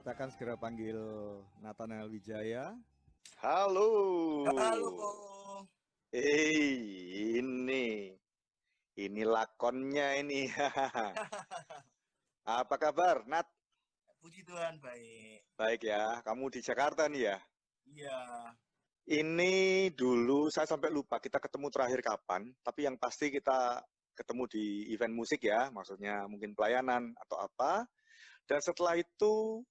Kita akan segera panggil Nathanael Wijaya. Halo. Halo. Ini lakonnya ini. Apa kabar, Nat? Puji Tuhan, baik. Baik ya, kamu di Jakarta nih ya? Iya. Ini dulu saya sampai lupa kita ketemu terakhir kapan, tapi yang pasti kita ketemu di event musik ya, maksudnya mungkin pelayanan atau apa. Dan setelah itu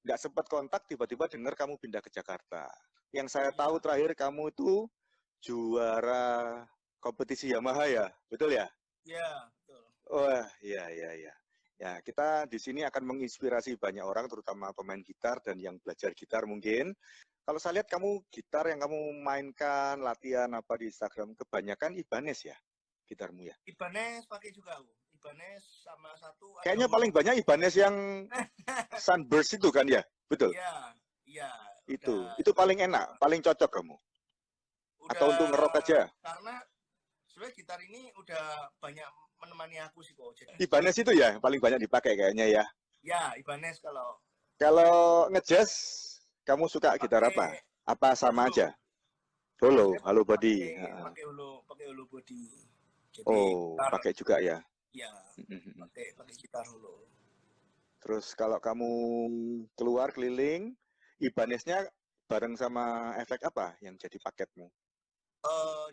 nggak sempat kontak, tiba-tiba dengar kamu pindah ke Jakarta. Yang saya tahu terakhir kamu itu juara kompetisi Yamaha ya, betul ya? Iya, betul. Wah, iya. Ya, kita di sini akan menginspirasi banyak orang, terutama pemain gitar dan yang belajar gitar mungkin. Kalau saya lihat kamu gitar yang kamu mainkan, latihan apa di Instagram, kebanyakan Ibanez ya, gitarmu ya? Ibanez pakai juga, Bu. Ibanez sama satu. Kayaknya paling banyak Ibanez yang Sunburst itu kan ya, betul? Iya. Itu paling enak, paling cocok kamu. Atau untuk ngerok aja? Karena sebenarnya gitar ini udah banyak menemani aku sih kok. Ibanez itu ya paling banyak dipakai kayaknya ya. Ya, Ibanez kalau ngejazz kamu suka gitar apa? Apa sama aja? Halo body. Pakai holo body. Jadi, pakai juga ya? Iya, pakai gitar holo. Terus kalau kamu keluar keliling, Ibaneznya bareng sama efek apa yang jadi paketmu?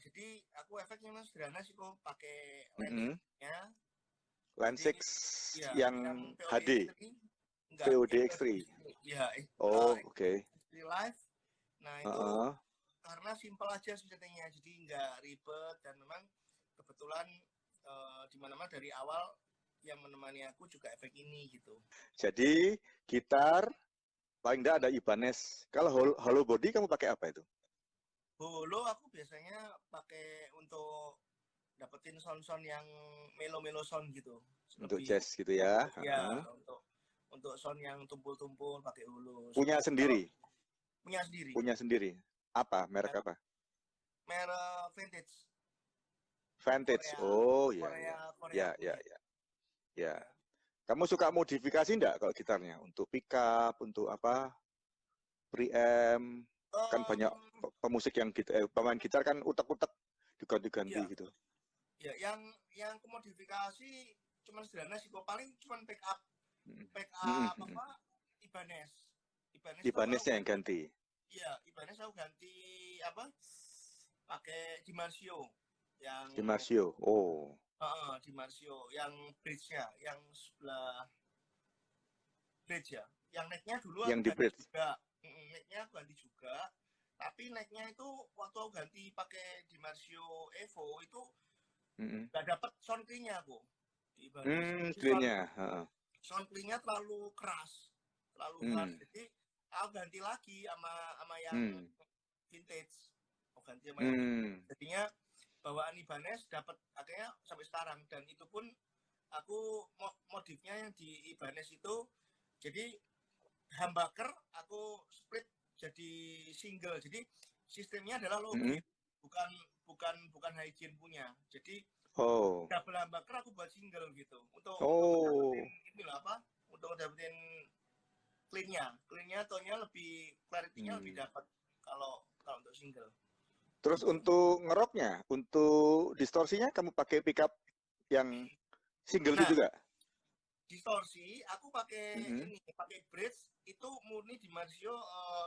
Jadi aku efeknya sederhana sih kok, pakai lensnya. Lens 6 yang HD. VOD X3. Iya. Oke. Live. Nah itu karena simpel aja settingnya, jadi nggak ribet dan memang kebetulan di mana-mana dari awal yang menemani aku juga efek ini gitu. Jadi gitar paling nggak ada Ibanez. Kalau hollow body kamu pakai apa itu? Holo aku biasanya pakai untuk dapetin sound-sound yang melo-melo sound gitu. Untuk jazz gitu ya? Iya, untuk sound yang tumpul-tumpul pakai holo. Punya sendiri? Punya sendiri. Apa? Merek apa? Merek Vintage. Vintage. Korea. Ya. Kamu suka modifikasi enggak kalau gitarnya? Untuk pick-up, untuk apa? Preamp? Kan banyak pemusik yang pemain gitar kan utek-utek diganti-ganti gitu. Ya, yang modifikasi cuma sederhana sih, kok paling cuma backup apa Ibaneznya yang ganti. Iya, Ibanez aku ganti apa? Pakai Dimarsio yang Dimarsio. Dimarsio yang bridge-nya, yang sebelah bridge ya. Yang neck-nya dulu yang aku di bridge juga. Neck-nya aku ganti juga. Tapi neck-nya itu waktu aku ganti pakai Dimarsio Evo itu nggak dapet sound clean-nya aku di Ibanez. Clean-nya. Sound clean-nya terlalu keras. Jadi aku ganti lagi sama yang vintage. Aku ganti sama yang jadinya bawaan Ibanez dapat akhirnya sampai sekarang, dan itu pun aku modifnya yang di Ibanez itu jadi humbucker aku split jadi single. Jadi sistemnya adalah low beat, bukan hygiene punya. Jadi double humbucker aku buat single gitu untuk dapetin clean-nya tonnya lebih, clarity-nya lebih dapat kalau untuk single. Terus untuk ngeroknya, untuk distorsinya kamu pakai pickup yang single itu juga? Distorsi aku pakai pakai bridge itu murni Dimarsio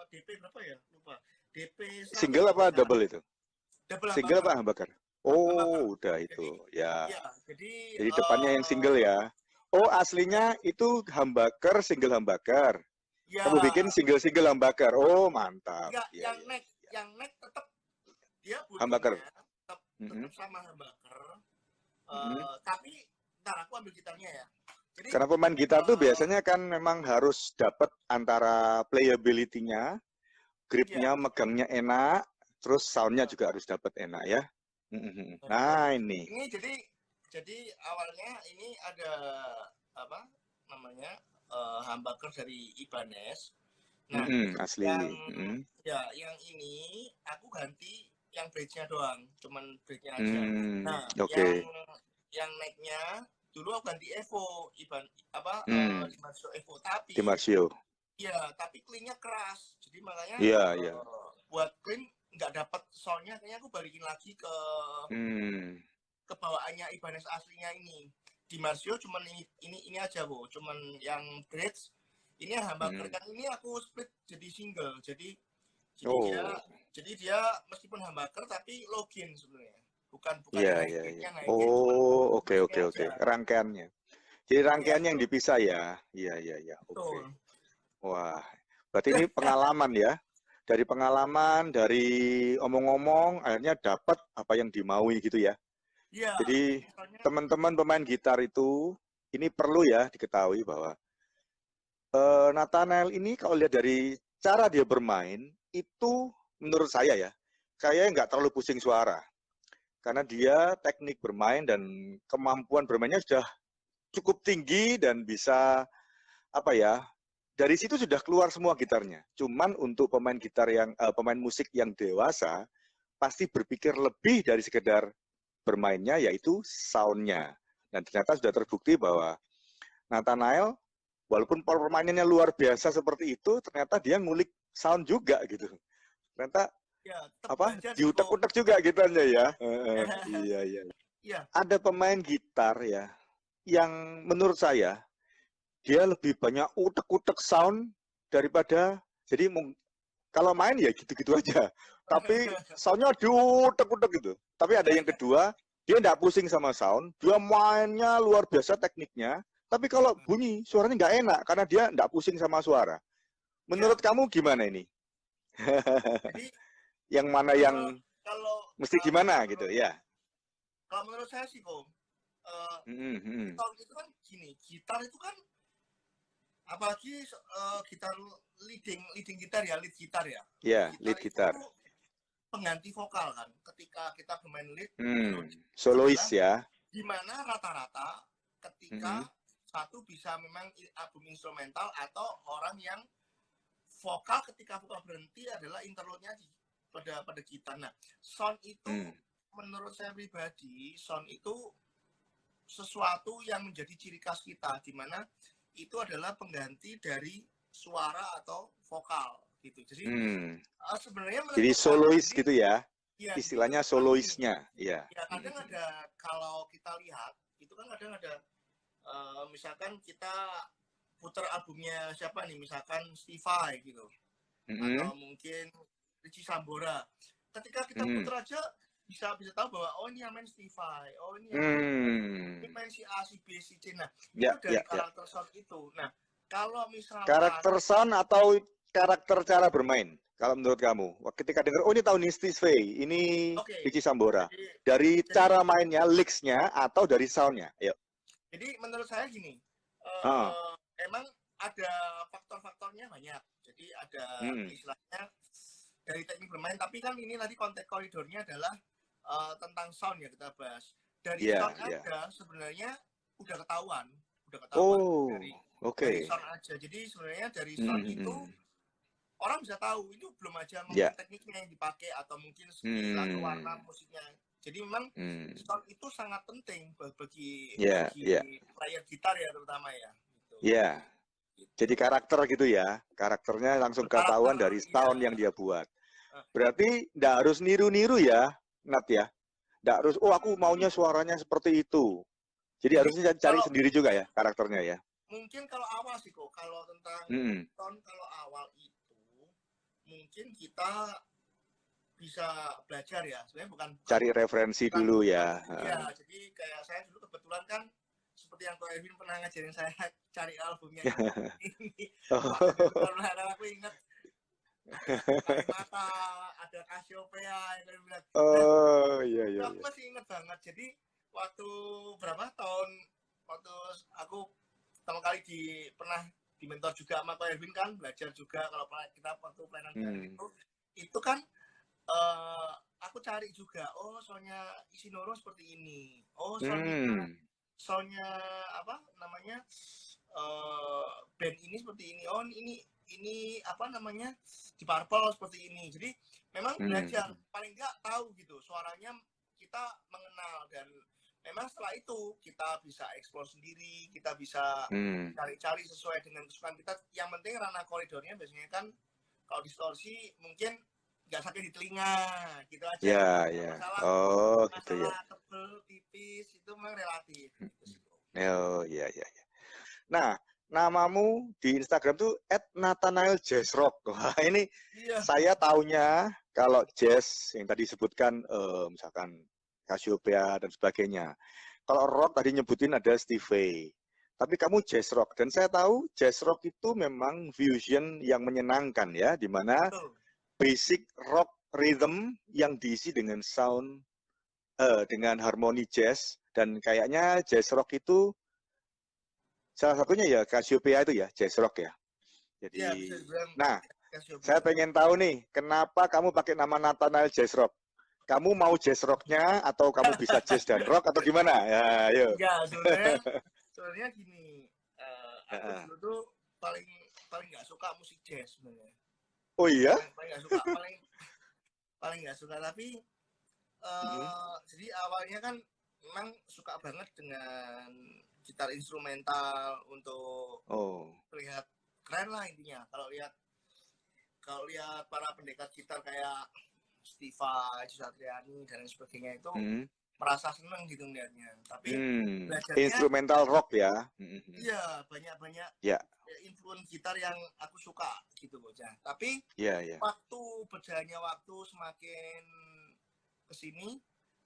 DP berapa ya? Lupa. DP single apa double itu? Double single apa humbucker? Udah itu. Jadi depannya yang single ya. Aslinya itu humbucker, single humbucker. Kamu bikin single humbucker. Mantap. Yang neck tetap dia humbucker. Tetap sama humbucker. Tapi ntar aku ambil gitarnya ya. Jadi, karena pemain gitar tuh biasanya kan memang harus dapat antara playability-nya, gripnya, megangnya enak, terus sound-nya juga harus dapat enak ya. Nah ini. Ini jadi awalnya ini ada apa namanya humbucker dari Ibanez. Nah, asli. Yang ini aku ganti yang bridge-nya doang, cuman bridge-nya aja. Nah, yang neck-nya dulu aku ganti Evo, Dimarsio Evo, tapi Dimarsio. Iya, tapi clean-nya keras. Jadi makanya Iya. buat clean nggak dapat soundnya, kayaknya aku balikin lagi ke bawaannya Ibanez aslinya ini. Di Marsio cuman ini aja Bu, cuman yang bridge. Ini yang humbucker kan ini aku split jadi single. Jadi dia meskipun humbucker tapi login sebenarnya. Bukan Iya. yang Oh, oke. Rangkaiannya. Jadi rangkaiannya yang dipisah ya. Iya. Oke. Wah, berarti ini pengalaman ya. Dari pengalaman, dari omong-omong, akhirnya dapat apa yang dimaui gitu ya. Iya. Jadi teman-teman pemain gitar itu, ini perlu ya diketahui bahwa Nathanael ini kalau lihat dari cara dia bermain, itu menurut saya ya, kayaknya nggak terlalu pusing suara. Karena dia teknik bermain dan kemampuan bermainnya sudah cukup tinggi dan bisa dari situ sudah keluar semua gitarnya. Cuman untuk pemain musik yang dewasa pasti berpikir lebih dari sekedar bermainnya, yaitu soundnya. Dan ternyata sudah terbukti bahwa Nathanael walaupun permainannya luar biasa seperti itu, ternyata dia ngulik sound juga gitu. Ternyata diutek-utek juga gitarnya ya. Iya. Ada pemain gitar ya yang menurut saya dia lebih banyak utek-utek sound daripada, jadi kalau main ya gitu-gitu aja. Tapi soundnya diutek-utek gitu. Tapi ada yang kedua, dia nggak pusing sama sound, dia mainnya luar biasa tekniknya, tapi kalau bunyi suaranya nggak enak karena dia nggak pusing sama suara. Menurut kamu gimana ini? Jadi, yang mana yang mesti gimana gitu ya? Kalau menurut saya sih kok, sound itu kan gini, gitar itu kan apalagi gitar leading gitar ya, lead gitar ya. Iya, lead gitar. Pengganti vokal kan. Ketika kita bermain lead, solois ya. Di mana rata-rata ketika satu bisa memang album instrumental atau orang yang vokal ketika vokal berhenti adalah interlude-nya pada gitar. Nah, sound itu menurut saya pribadi, sound itu sesuatu yang menjadi ciri khas kita, di mana itu adalah pengganti dari suara atau vokal gitu. Jadi sebenarnya jadi solois gitu ya. Istilahnya gitu. Soloisnya, iya. Ya kadang ada, kalau kita lihat itu kan kadang ada misalkan kita putar albumnya siapa nih, misalkan Stevie Vai gitu, atau mungkin Richie Sambora. Ketika kita putar aja bisa tahu bahwa oh ini yang main Stevie Vai, oh ini yang main si A, si B, si C. Nah, itu dari karakter sound itu. Nah, kalau misalnya karakter sound atau karakter cara bermain, kalau menurut kamu, ketika dengar oh ini tahun Stevie Vai, ini Richie Sambora, dari cara mainnya, licks-nya atau dari sound-nya? Yuk. Jadi menurut saya gini, emang ada faktor-faktornya banyak. Jadi ada istilahnya dari teknik bermain, tapi kan ini nanti konteks koridornya adalah tentang sound ya kita bahas. Dari sound aja sebenarnya udah ketahuan dari sound aja. Jadi sebenarnya dari sound itu orang bisa tahu itu belum aja mungkin tekniknya yang dipakai atau mungkin skill atau warna musiknya. Jadi memang sound itu sangat penting bagi player gitar ya terutama ya. Gitu. Iya. Jadi karakter gitu ya, karakternya langsung ketahuan dari sound yang dia buat. Berarti nggak harus niru-niru ya, Nat ya. Nggak harus, oh aku maunya suaranya seperti itu. Jadi harusnya cari sendiri juga ya karakternya ya. Mungkin kalau awal sih kok, kalau tentang sound kalau awal itu mungkin kita bisa belajar ya, sebenarnya bukan cari referensi dulu ya. Iya, jadi kayak saya dulu kebetulan kan seperti yang Ko Erwin pernah ngajarin saya cari albumnya ini. Karena aku ingat Mata, ada Cassiopeia yang bilang. Iya. Aku masih ingat banget. Jadi waktu berapa tahun waktu aku pertama kali pernah dimentor juga sama Ko Erwin kan, belajar juga kalau kita waktu pelayanan itu kan aku cari juga, oh soalnya Isinoro seperti ini, oh soalnya apa namanya band ini seperti ini, oh ini apa namanya di Purple seperti ini. Jadi memang belajar paling nggak tahu gitu suaranya kita mengenal, dan memang setelah itu kita bisa eksplor sendiri, kita bisa cari-cari sesuai dengan kesukaan kita. Yang penting ranah koridornya biasanya kan kalau distorsi mungkin nggak sakit di telinga, gitu aja. Ya. Oh, gitu ya. Masalah tebel, tipis itu memang relatif. Gitu. Oh, iya. Nah, namamu di Instagram tuh @nathanaeljazzrock. Wah, ini saya taunya kalau jazz yang tadi disebutkan misalkan Cassiopeia dan sebagainya. Kalau rock tadi nyebutin ada Steve Vai. Tapi kamu jazz rock, dan saya tahu jazz rock itu memang fusion yang menyenangkan ya, di mana basic rock rhythm yang diisi dengan sound dengan harmoni jazz, dan kayaknya jazz rock itu salah satunya ya Cassiopeia itu ya, jazz rock ya. Jadi ya, nah, saya pengen tahu nih, kenapa kamu pakai nama Nathanael Jazz Rock? Kamu mau jazz rocknya atau kamu bisa jazz dan rock atau gimana? Ya, ayo. Enggak, sebenarnya gini, aku dulu tuh paling nggak suka musik jazz sebenarnya. Oh iya? Paling nggak suka, paling nggak suka. Tapi jadi awalnya kan memang suka banget dengan gitar instrumental untuk terlihat keren lah intinya. Kalau lihat para pendekat gitar kayak Steve Vai, Satriani dan sebagainya itu merasa seneng gitu melihatnya. Tapi belajarnya instrumental rock ya. Iya, banyak influence gitar yang aku suka gitu bocah. Tapi waktu berjalannya waktu semakin kesini,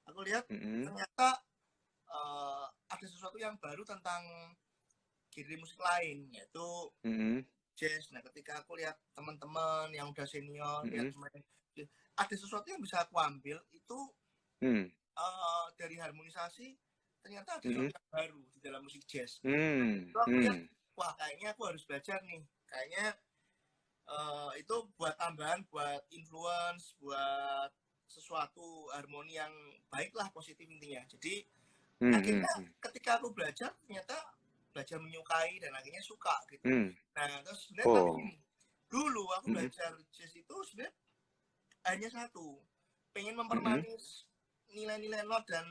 aku lihat ternyata ada sesuatu yang baru tentang genre musik lain, yaitu jazz. Nah, ketika aku lihat teman-teman yang udah senior, lihat ada sesuatu yang bisa aku ambil itu dari harmonisasi, ternyata ada sesuatu yang baru di dalam musik jazz. Itu aku lihat, wah kayaknya aku harus belajar nih. Kayaknya itu buat tambahan, buat influence, buat sesuatu harmoni yang baik lah, positif intinya. Jadi akhirnya ketika aku belajar, ternyata belajar menyukai dan akhirnya suka gitu. Nah, terus sebenarnya tapi gini, dulu aku belajar jazz itu sebenarnya hanya satu, pengen mempermanis nilai-nilai not dan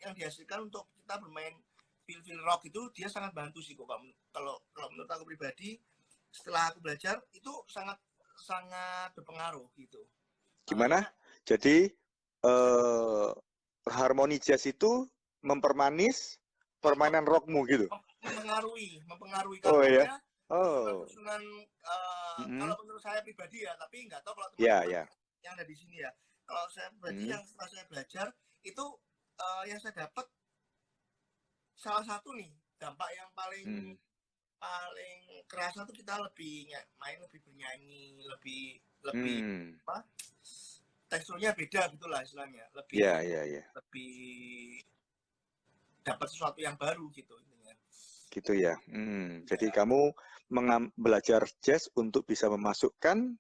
yang dihasilkan untuk kita bermain feel rock itu. Dia sangat bantu sih kok kalau menurut aku pribadi. Setelah aku belajar itu sangat berpengaruh gitu. Gimana? Jadi harmoni jazz itu mempermanis permainan rockmu gitu? Mempengaruhi karena susunan kalau menurut saya pribadi ya, tapi nggak tahu kalau teman-teman yang ada di sini ya. Kalau saya pribadi yang setelah saya belajar itu yang saya dapat salah satu nih dampak yang paling kerasa tuh kita lebih bernyanyi, lebih teksturnya beda gitulah istilahnya, lebih dapat sesuatu yang baru gitu intinya. Gitu ya. Jadi kamu belajar jazz untuk bisa memasukkan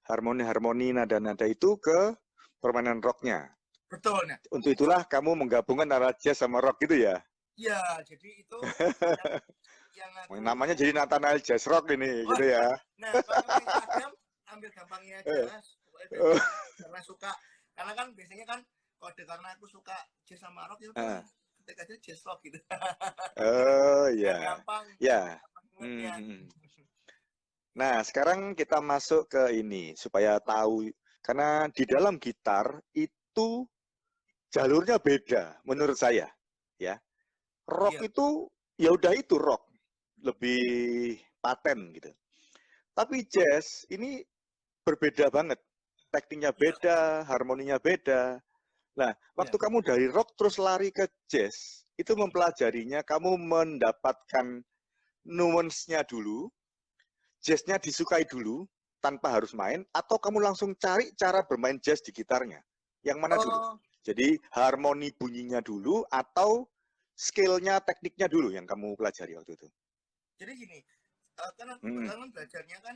harmoni-harmoni nada-nada itu ke permainan rocknya. Betul. Nah, untuk itulah kamu menggabungkan antara jazz sama rock gitu ya? Iya, jadi itu yang aku... namanya jadi Nathanael Jazz Rock ini, gitu ya. Nah, kalau Instagram ambil gampangnya aja, karena suka. Karena kan biasanya kan kode karena aku suka jazz sama rock itu ketik aja jazz rock gitu. Oh iya. Gampang. Ya. Nah, sekarang kita masuk ke ini supaya tahu, karena di dalam gitar itu jalurnya beda menurut saya, ya. Rock itu ya udah itu rock, lebih paten gitu. Tapi jazz ini berbeda banget, tekniknya beda, harmoninya beda. Nah, waktu kamu dari rock terus lari ke jazz, itu mempelajarinya, kamu mendapatkan nuance-nya dulu, jazznya disukai dulu tanpa harus main, atau kamu langsung cari cara bermain jazz di gitarnya? Yang mana dulu? Jadi harmoni bunyinya dulu atau skill-nya, tekniknya dulu yang kamu pelajari waktu itu? Jadi gini, kan aku kebetulan belajarnya kan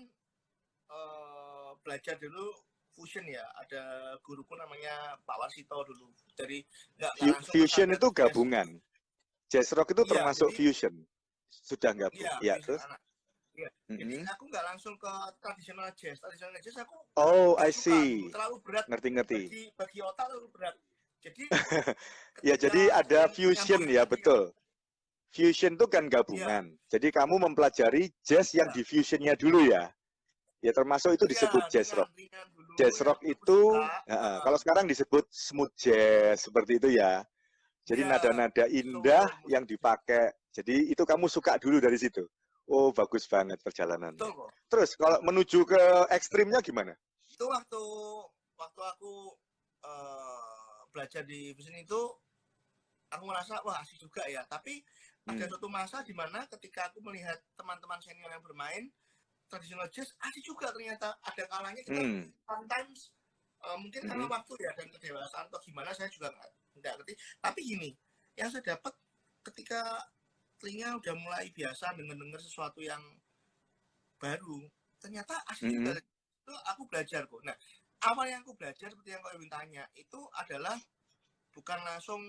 belajar dulu fusion ya. Ada guruku namanya Pak Warsito dulu. Jadi fusion itu gabungan. Jazz rock itu termasuk jadi, fusion. Sudah gabung. Iya, terus? Iya. Jadi aku nggak langsung ke tradisional jazz. Tradisional jazz aku I see. terlalu berat. Ngerti. Bagi otak terlalu berat. Jadi Ya, jadi ketika ada yang fusion nyambungin ya, tadi betul. Fusion itu kan ya gabungan. Jadi kamu mempelajari jazz yang ya di fusionnya dulu ya. Ya termasuk itu disebut ya jazz rock. ringan dulu Jazz yang rock aku suka. itu, kalau sekarang disebut smooth jazz seperti itu ya. Jadi Ya nada-nada indah soul yang musik jazz. dipakai. Jadi itu kamu suka dulu dari situ. Oh, bagus banget Betul perjalanannya. kok. Terus kalau menuju ke ekstrimnya gimana? Itu waktu aku belajar di fusion itu aku merasa wah asik juga ya. Tapi ada suatu masa di mana ketika aku melihat teman-teman senior yang bermain traditional jazz asik juga ternyata. Ada kalanya kita sometimes mungkin karena waktu ya dan kedewasaan atau gimana saya juga nggak ngerti. Tapi gini, yang saya dapat ketika telinga udah mulai biasa dengar sesuatu yang baru, ternyata asik juga. Itu aku belajar kok. Nah, apa yang aku belajar seperti yang kau Ewin tanya itu adalah bukan langsung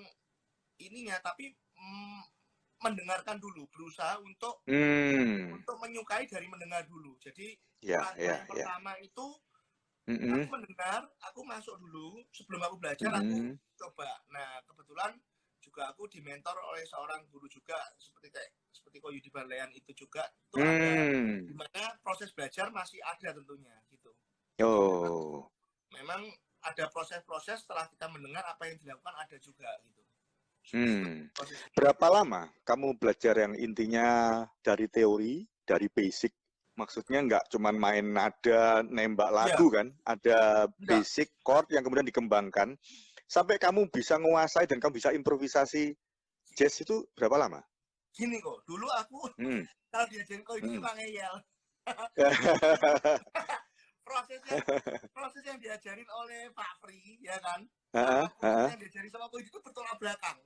ininya, tapi mendengarkan dulu, berusaha untuk menyukai dari mendengar dulu. Jadi langkah yang pertama itu aku mendengar, aku masuk dulu sebelum aku belajar, aku coba. Nah, kebetulan juga aku dimentor oleh seorang guru juga seperti Ko Yudi Barlean itu juga itu ada di mana proses belajar masih ada tentunya gitu. Oh. Memang ada proses-proses setelah kita mendengar apa yang dilakukan ada juga gitu. Berapa lama kamu belajar yang intinya dari teori, dari basic? Maksudnya nggak cuma main nada, nembak lagu kan? Ada basic chord yang kemudian dikembangkan. Sampai kamu bisa menguasai dan kamu bisa improvisasi jazz itu berapa lama? Gini kok, dulu aku kalau diajarin kok itu suka ngeyel. proses yang diajarin oleh Pak Fri, ya kan? Proses yang diajarin sama kok itu bertolak belakang.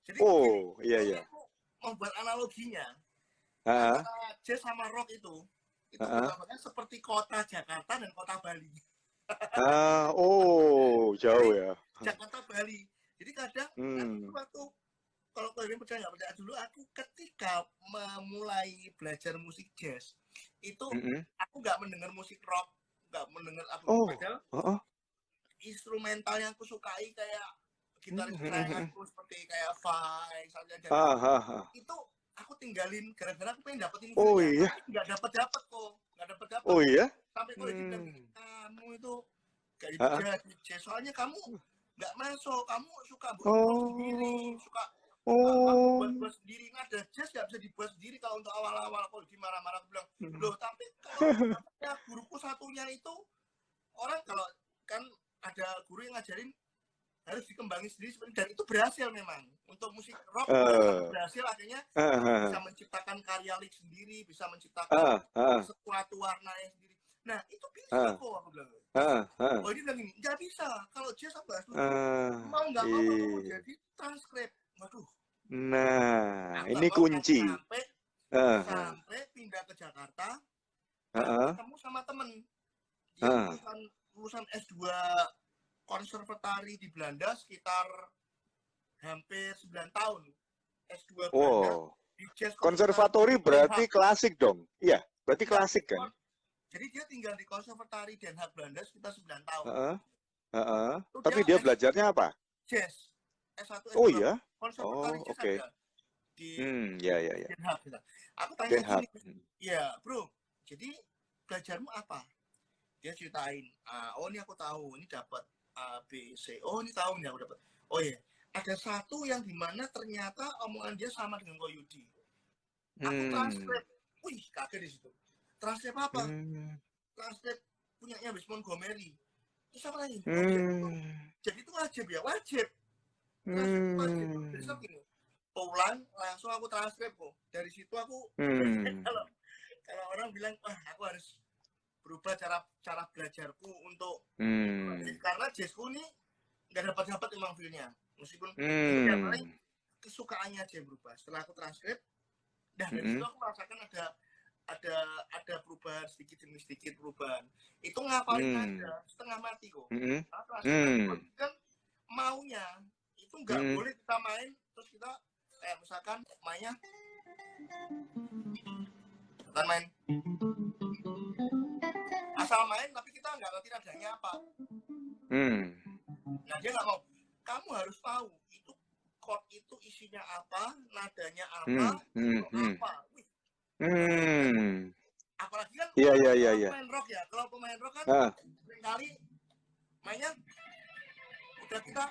Jadi begini, aku membuat analoginya antara jazz sama rock itu bertolak seperti kota Jakarta dan kota Bali. Jauh jadi, ya. Jakarta Bali. Jadi kadang waktu kalau kalian percaya nggak percaya dulu, aku ketika memulai belajar musik jazz itu aku nggak mendengar musik rock, nggak mendengar padahal instrumental yang aku sukai kayak gitaris kesayanganku seperti kayak Vai, itu aku tinggalin gara-gara aku pengen dapetin feel-nya. Tapi nggak dapet kok, nggak dapet. Oh iya? Sampai kalau dibilang kamu itu kayak jazz, soalnya kamu nggak masuk, kamu suka buat sendiri, suka buat sendiri. Nada jazz nggak bisa dibuat sendiri kalau untuk awal-awal. Kalau dimarah-marah aku bilang loh, tapi kalau guruku satunya itu orang kalau kan ada guru yang ngajarin harus dikembangin sendiri, dan itu berhasil memang untuk musik rock berhasil akhirnya bisa menciptakan karya lirik sendiri, bisa menciptakan sesuatu warna yang sendiri. Nah itu bisa kok, aku bilang. Oh ini bilang ini nggak bisa kalau jazz apa mau nggak mau kamu jadi transkrip. Waduh. Nah ini kunci. Sampai pindah ke Jakarta, ketemu sama temen dia lulusan S2 konservatori di Belanda sekitar hampir 9 tahun. S2 Belanda di jazz konservatori berarti klasik dong. Iya, berarti klasik kan. Jadi dia tinggal di konservatori Den Haag Belanda sekitar 9 tahun. Tapi dia belajarnya apa? Jazz. S1 S2. Oh iya. Konservatori jazz ada di Den Haag. Aku tanya gini, ya bro, jadi belajarmu apa? Dia ceritain, ini aku tahu, ini dapat A, B, C. Oh ini tahu nih aku dapat. Oh iya, ada satu yang dimana ternyata omongan dia sama dengan Ko Yudi. Aku transkrip, wih kaget di situ. Transkrip apa? Transkrip punyanya Wes Montgomery. Terus apa lagi? Jadi itu wajib ya, wajib. Transkrip wajib. Besok gini, pulang langsung aku transkrip kok. Dari situ aku kalau orang bilang, wah aku harus berubah cara belajarku untuk karena jazzku ini nggak dapat emang feel-nya, meskipun ya paling kesukaannya aja yang berubah. Setelah aku transkrip, dari situ aku merasakan ada perubahan sedikit demi sedikit perubahan. Itu ngapalin aja setengah mati kok. Karena transkrip kan maunya itu nggak boleh kita main terus kita kayak misalkan mainnya bukan main asal main tapi kita nggak ngerti nadanya apa. Nah dia nggak mau. kamu harus tahu itu chord itu isinya apa, nadanya apa, apa. Wih, apalagi kan pemain rock ya. Kalau pemain rock kan seringkali mainnya udah kita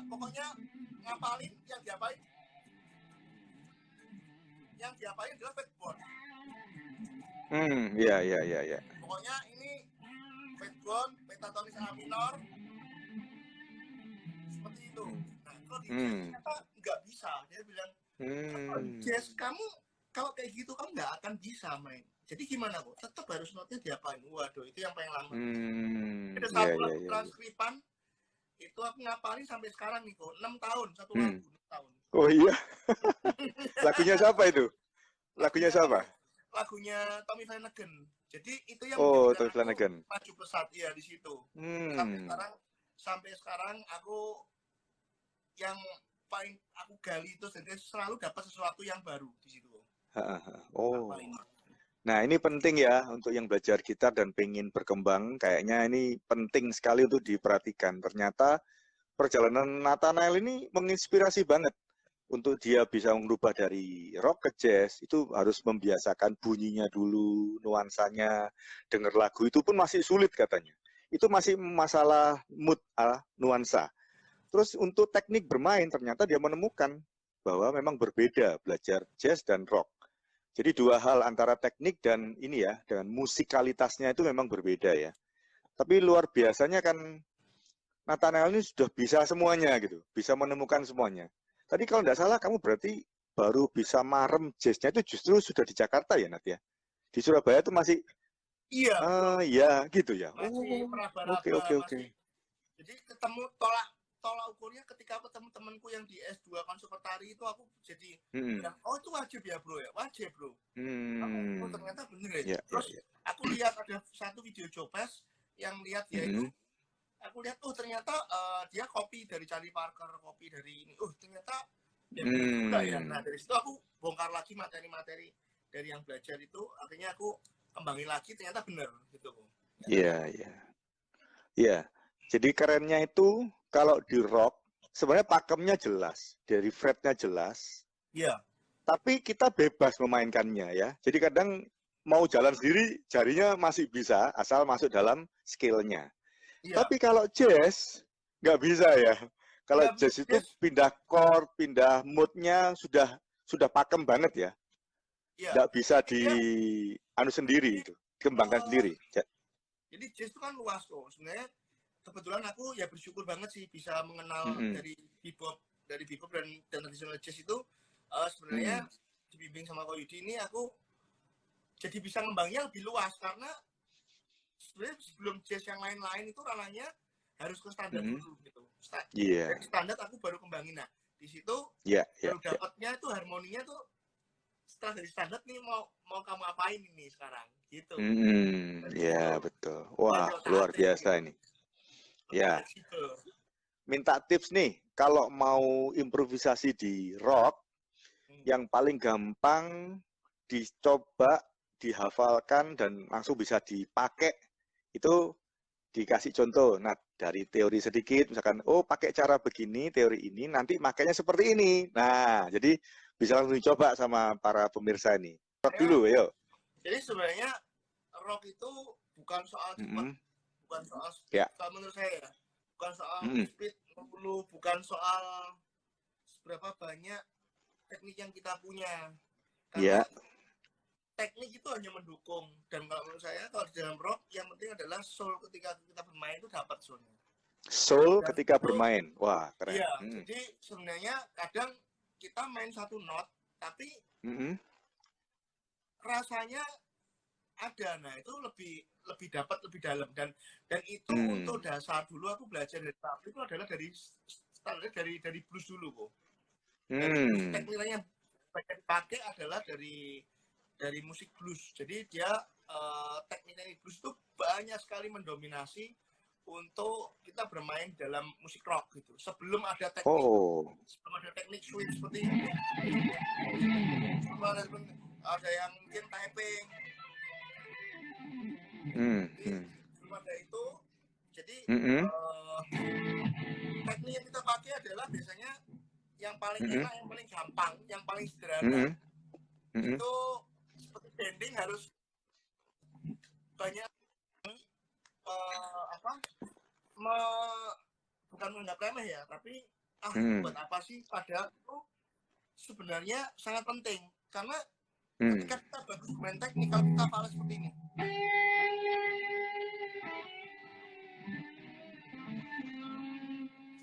pokoknya ngapalin yang diapain adalah backbone. Iya. Pokoknya ini backbone, pentatonis A minor, seperti itu. Nah, kalau di jazz ternyata nggak bisa. Dia bilang, kalau di jazz kamu kalau kayak gitu kamu nggak akan bisa main. Jadi gimana kok? Tetap harus notnya diapain? Waduh, itu yang paling lama. Ada satu lagu transkripan itu aku ngapalin sampai sekarang nih kok. 6 tahun, satu lagu 6 tahun. Oh iya. Lagunya siapa itu? Lagunya siapa? Lagunya Tommy Flanagan. Jadi itu yang Tommy Flanagan. Maju pesat ya di situ. Sampai sekarang aku yang paling aku gali itu selalu dapat sesuatu yang baru di situ. Nah ini penting ya untuk yang belajar gitar dan pengen berkembang. Kayaknya ini penting sekali untuk diperhatikan. Ternyata perjalanan Nathanael ini menginspirasi banget. Untuk dia bisa merubah dari rock ke jazz, itu harus membiasakan bunyinya dulu, nuansanya, denger lagu itu pun masih sulit katanya. Itu masih masalah mood, nuansa. Terus untuk teknik bermain, ternyata dia menemukan bahwa memang berbeda belajar jazz dan rock. Jadi dua hal antara teknik dan ini ya, dengan musikalitasnya itu memang berbeda ya. Tapi luar biasanya kan Nathanael ini sudah bisa semuanya gitu, bisa menemukan semuanya. Tadi kalau tidak salah kamu berarti baru bisa marem jazznya itu justru sudah di Jakarta ya Nat ya? Di Surabaya itu masih? Iya. Iya gitu ya. Masih meraba-raba. Oke. Jadi ketemu tolak ukurnya ketika ketemu temanku yang di S2 konservatori itu aku jadi bilang, oh itu wajib ya bro ya? Wajib bro. Oh ternyata bener ya. Terus aku lihat ada satu video Jopes yang lihat dia itu aku lihat ternyata dia copy dari Charlie Parker, copy dari ini. Ternyata ya benar ya. Nah dari situ aku bongkar lagi materi-materi dari yang belajar itu, akhirnya aku kembangin lagi ternyata benar gitu. Iya. Jadi kerennya itu kalau di rock sebenarnya pakemnya jelas, dari fretnya jelas. Iya. Tapi kita bebas memainkannya ya. Jadi kadang mau jalan sendiri jarinya masih bisa asal masuk dalam skillnya. Iya. Tapi kalau jazz nggak bisa ya. Kalau jazz itu pindah chord, pindah moodnya sudah pakem banget ya. Nggak bisa sendiri itu, dikembangkan sendiri. Jadi jazz itu kan luas kok. Sebenarnya kebetulan aku ya bersyukur banget sih bisa mengenal dari bebop dan tradisional jazz itu sebenarnya dibimbing sama Ko Yudi ini aku jadi bisa ngembangnya lebih luas karena sebenarnya sebelum jazz yang lain-lain itu ranahnya harus ke standar dulu gitu. Dari standar aku baru kembangin. Nah di situ baru dapatnya itu harmoninya tuh setelah dari standar nih mau kamu apain ini sekarang gitu. Betul. Wah luar biasa ini. Ya. Minta tips nih kalau mau improvisasi di rock yang paling gampang dicoba, dihafalkan dan langsung bisa dipakai. Itu dikasih contoh. Nah, dari teori sedikit, misalkan, pakai cara begini, teori ini, nanti makanya seperti ini. Nah, jadi bisa langsung dicoba sama para pemirsa ini. Rock dulu, yuk. Jadi sebenarnya rock itu bukan soal cepat, bukan soal kalau menurut saya ya, bukan soal speed dulu, bukan soal seberapa banyak teknik yang kita punya. Karena teknik itu hanya mendukung, dan kalau menurut saya kalau di dalam rock yang penting adalah soul ketika kita bermain itu dapat soulnya. Soul ketika bermain, wah keren. Iya, jadi sebenarnya kadang kita main satu note tapi rasanya ada, nah itu lebih dapat lebih dalam dan itu untuk dasar dulu aku belajar dari tapi itu adalah dari standar dari blues dulu kok. Tekniknya yang banyak dipakai adalah dari musik blues. Jadi dia teknik blues itu banyak sekali mendominasi untuk kita bermain dalam musik rock gitu. Sebelum ada teknik swing seperti ini. Ada yang mungkin typing. Sebelum ada itu Jadi Mm-mm. teknik yang kita pakai adalah biasanya yang paling Mm-mm. enak, yang paling gampang, yang paling sederhana. Mm-mm. Mm-mm. Itu seperti bending harus banyak bukan menganggap remeh ya, tapi buat apa sih? Padahal itu sebenarnya sangat penting karena ketika kita bagus main teknikal, kita falas seperti ini.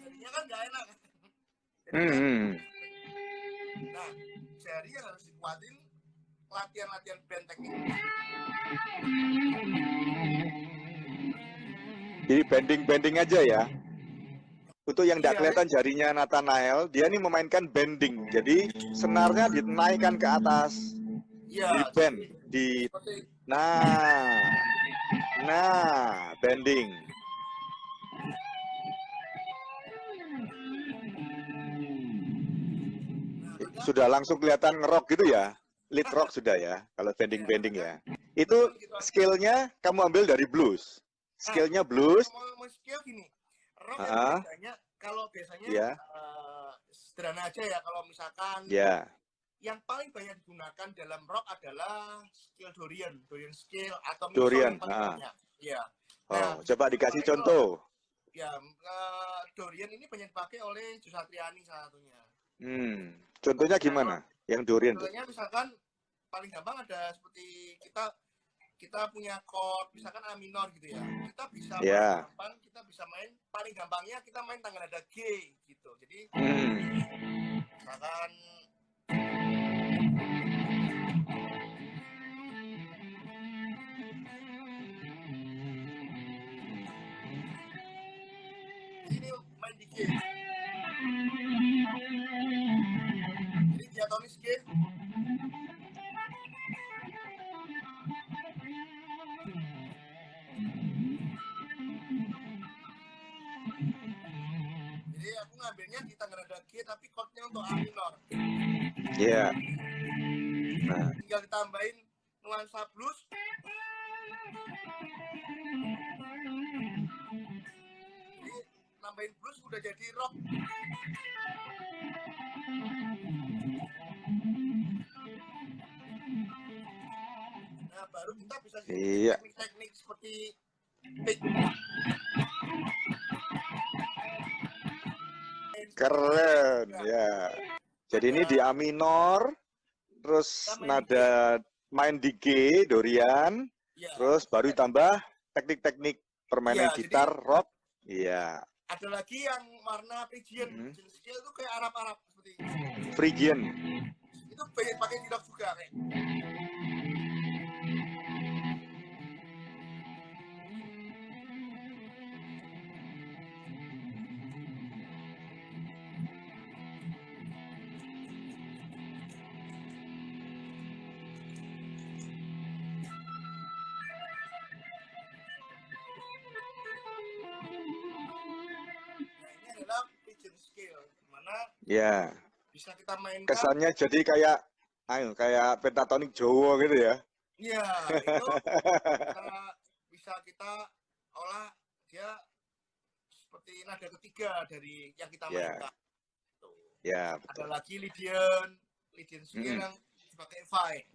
Jadinya kan nggak enak. Nah, jari yang harus dikuatin latihan-latihan band teknik. Jadi bending aja ya. Untuk yang tidak kelihatan jarinya Nathanael, dia ini memainkan bending. Jadi senarnya dinaikkan ke atas, di bend, di bending. Sudah langsung kelihatan ngerok gitu ya, lead rock sudah ya, kalau bending ya. Itu skillnya kamu ambil dari blues. Skillnya blues. Mau skill gini, rock biasanya kalau biasanya sederhana aja ya, kalau misalkan yang paling banyak digunakan dalam rock adalah skill Dorian skill atau Dorian. Ya. Nah, coba dikasih contoh. Ya, Dorian ini banyak dipakai oleh Jo Satriani salah satunya. Contohnya gimana? Yang Dorian? Contohnya misalkan paling gampang ada seperti kita punya chord misalkan A minor gitu ya, kita bisa gampang, kita bisa main paling gampangnya kita main tangga nada G gitu. Jadi misalkan ini main di G, jadi diatonis G. Jadi aku ngambilnya di tangga nada G tapi chordnya untuk A minor. Iya. Nah, tinggal ditambahin nuansa blues. Jadi nambahin blues udah jadi rock. Nah, baru kita bisa teknik-teknik seperti pick. Keren ya. Jadi ini di A minor, terus nada main di G, Dorian, terus baru ditambah teknik-teknik permainan gitar, rock. Iya. Ada lagi yang warna Phrygian, skill itu kayak Arab-Arab seperti itu. Phrygian. Itu pakai di rock juga kayak. Skill mana bisa kita mainkan, kesannya jadi kayak pentatonik Jawa gitu ya. Iya, itu bisa kita olah dia seperti nada ketiga dari yang kita mainkan. Ya, betul. Ada lagi Lydian skill yang dipakai fine.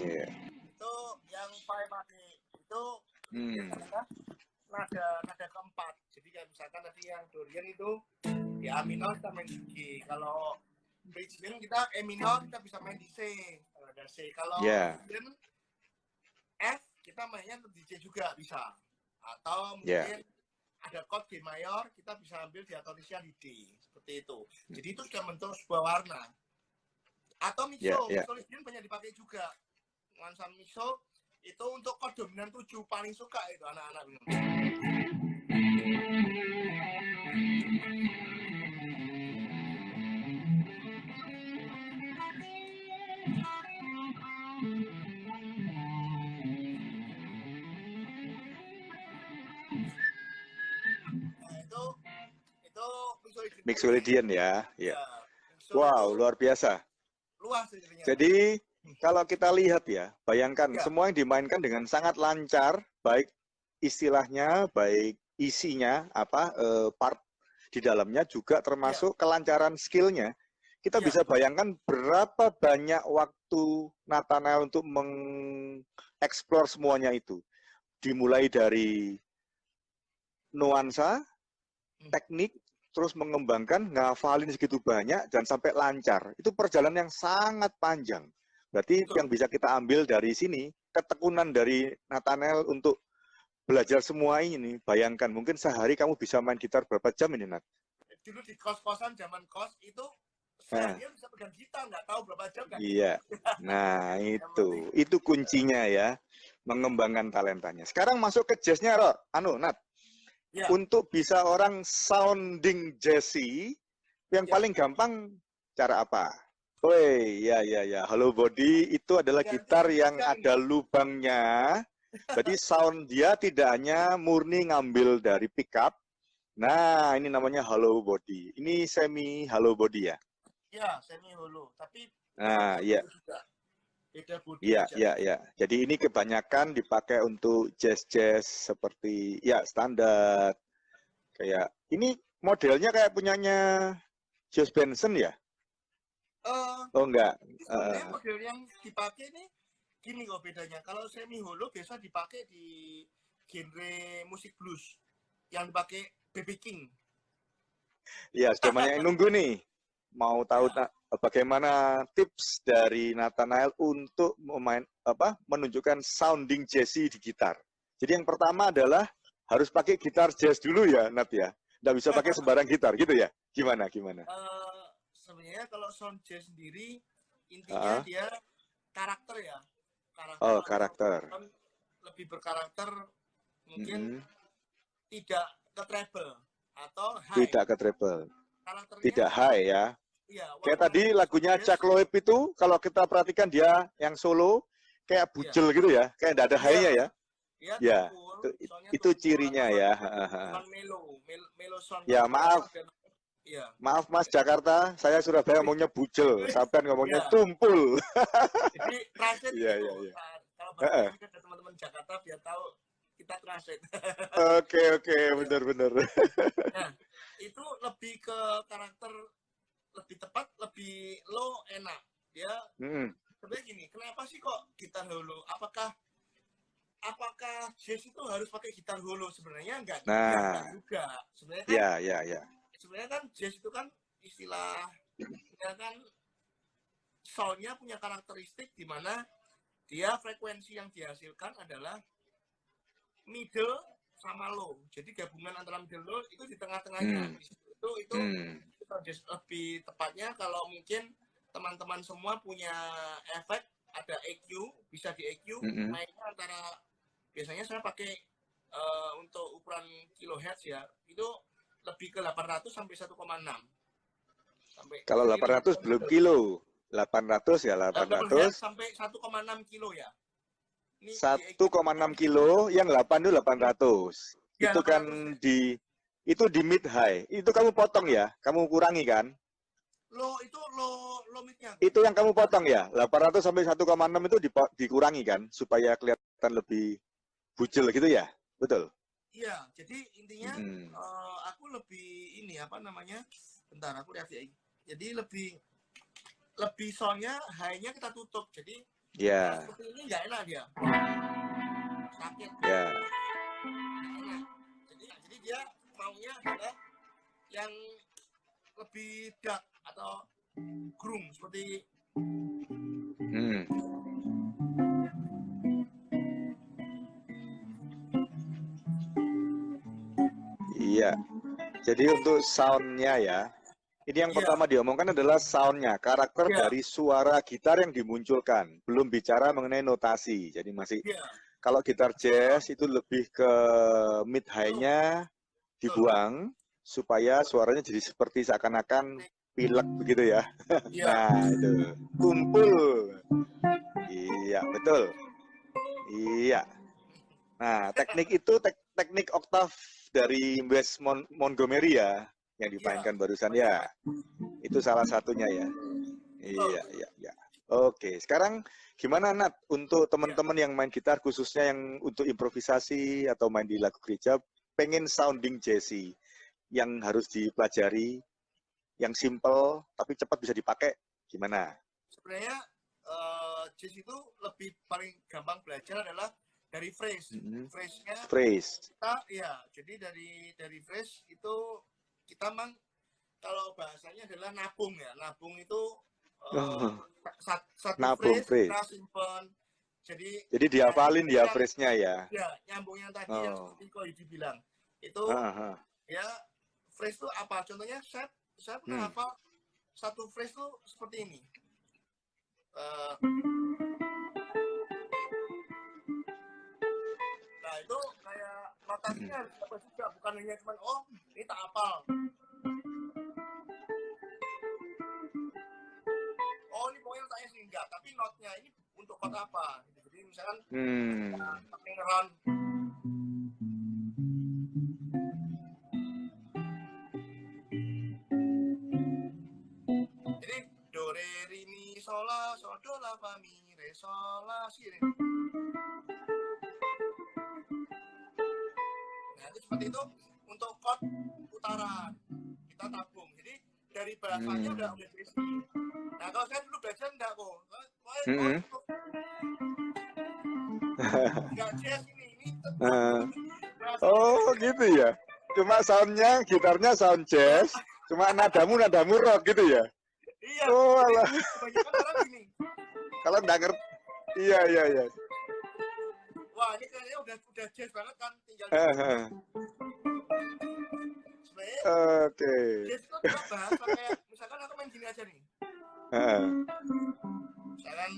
Itu yang Pai pakai itu nada keempat. Jadi kayak misalkan tadi yang Dorian itu di A minor kita main di G. Kalau Phrygian kita E minor kita bisa main di C. Kalau ada C. Kalau Phrygian F kita mainnya di C juga bisa. Atau mungkin ada chord G mayor kita bisa ambil diatonisnya di D. Seperti itu. Jadi itu sudah membentuk sebuah warna. Atau miso, miso Lydian banyak dipakai juga. Nuansa miso itu untuk chord dominan 7 paling suka itu anak-anak. Mixolydian ya. Ya. Ya, Wow, luar biasa. luas ternyata. Jadi kalau kita lihat ya, bayangkan Ya. semua yang dimainkan dengan sangat lancar, baik istilahnya, baik isinya, part di dalamnya juga termasuk kelancaran skillnya. Kita Ya. bisa bayangkan berapa banyak waktu Nathanael untuk mengeksplor semuanya itu. Dimulai dari nuansa, teknik, terus mengembangkan, ngafalin segitu banyak, dan sampai lancar. Itu perjalanan yang sangat panjang. Berarti Betul. yang bisa kita ambil dari sini, ketekunan dari Nathanael untuk belajar semua ini. Bayangkan, mungkin sehari kamu bisa main gitar berapa jam ini, Nat? Dulu di kos-kosan, zaman kos, itu seharian bisa pegang gitar, nggak tahu berapa jam. Kan? Iya, nah itu kuncinya ya, mengembangkan talentanya. Sekarang masuk ke jazznya, Nat. Ya. Untuk bisa orang sounding jazzy, yang paling gampang cara apa? Woi, ya. Hollow Body itu adalah gitar yang ada lubangnya. Jadi sound dia tidak hanya murni ngambil dari pickup. Nah, ini namanya hollow body. Ini semi hollow body ya? Ya, semi hollow. Tapi iya. Beda body. Iya. Jadi ini kebanyakan dipakai untuk jazz-jazz seperti ya standar. Kayak ini modelnya kayak punyanya Josh Benson ya? Oh enggak. Sebenarnya model yang dipakai ini gini kok bedanya. Kalau semi hollow biasa dipakai di genre musik blues. Yang dipakai B.B. King. Iya, sudah banyak yang nunggu nih. Mau tahu bagaimana tips dari Nathanael untuk menunjukkan sounding jazzy di gitar. Jadi yang pertama adalah harus pakai gitar jazz dulu ya, Nat ya. Nggak bisa pakai sembarang gitar gitu ya. Gimana? Sebenarnya kalau sound jazz sendiri intinya dia karakter ya. Karakter. Lebih berkarakter, mungkin tidak ke treble atau high. Tidak ke treble. Tidak high ya. Iya, kayak tadi lagunya Chuck Loeb itu, kalau kita perhatikan dia yang solo, kayak bujel gitu ya, kayak tidak ada high-nya ya. Ya, itu cirinya ya. Melo sound. Ya, maaf Mas Jakarta, saya Surabaya ngomongnya bujel, sampean ngomongnya tumpul. Jadi translate Iya. Kalau ada teman-teman Jakarta biar tahu kita translate. Oke, benar. Nah, itu lebih ke karakter, lebih tepat, lebih low, enak. Dia sebenarnya gini, kenapa sih kok gitar hollow? Apakah jazz itu harus pakai gitar hollow? Sebenarnya enggak juga. Sebenarnya kan ya. Sebenarnya kan jazz itu kan istilah, ya kan soundnya punya karakteristik di mana dia frekuensi yang dihasilkan adalah middle sama low. Jadi gabungan antara middle low itu di tengah-tengahnya. Itu lebih tepatnya kalau mungkin teman-teman semua punya efek, ada EQ, bisa di EQ, mainnya antara, biasanya saya pakai untuk ukuran kilohertz ya, itu lebih ke 800 sampai 1,6. Kalau 800 belum kilo. 800 ya 800 sampai 1,6 kilo ya. 1,6 kilo, yang 8 itu 800. Ya, itu 800 kan ya. Itu di mid high. Itu kamu potong ya? Kamu kurangi kan? Low midnya. Itu yang kamu potong ya? 800 sampai 1,6 itu dikurangi kan? Supaya kelihatan lebih bujel gitu ya? Betul? Iya, jadi intinya aku lebih bentar aku lihat ya. Jadi lebih soundnya high-nya kita tutup. Jadi seperti ini nggak enak dia. Sakit. Ya. Enak. Jadi dia maunya adalah yang lebih dark atau groom seperti Iya. Jadi untuk soundnya ya, ini yang pertama diomongkan adalah soundnya, karakter dari suara gitar yang dimunculkan. Belum bicara mengenai notasi. Jadi masih kalau gitar jazz itu lebih ke mid high-nya dibuang supaya suaranya jadi seperti seakan-akan pilek begitu ya. Nah, itu kumpul. Iya, betul. Iya. Nah, teknik itu teknik oktav dari Wes Montgomery ya. yang dimainkan barusan ya. Itu salah satunya ya. Iya, iya, iya. Oke, sekarang gimana Nat untuk teman-teman yang main gitar khususnya yang untuk improvisasi atau main di lagu gereja pengen sounding jazzy yang harus dipelajari, yang simple tapi cepat bisa dipakai gimana? Sebenarnya jazz itu lebih paling gampang belajar adalah dari phrase. Phrase-nya kita ya, jadi dari phrase itu kita mang kalau bahasanya adalah nabung ya. Nabung itu satu phrase kita simpen. Jadi dihafalin ya phrase-nya ya. Ya, nyambung yang tadi yang seperti kau bilang. Itu ya phrase itu apa? Contohnya saya pernah hafal satu phrase itu seperti ini. Nah itu kayak notasinya harus dapat juga, bukan hanya cuma ini tak hafal. Ini pokoknya letaknya sih enggak, tapi notnya ini untuk chord apa? Jadi misalkan pengeran. Jadi do re ri mi sol la sol do la fa mi re sol la si re. Nah itu seperti itu untuk chord putaran kita tabung. Jadi dari bahasanya udah basic. Nah kalau saya dulu belajar enggak kok. Enggak jazz ini. Oh gitu ya. Cuma soundnya gitarnya sound jazz, cuma nadamu rock gitu ya. Iya. Oh alah. Kebanyakan orang gini. Kalau nggak ngerti, iya. Wah ini kayaknya udah jazz banget kan, tinggal. Oke. Jazz itu adalah bahasa kayak misalkan aku main gini aja nih. Misalkan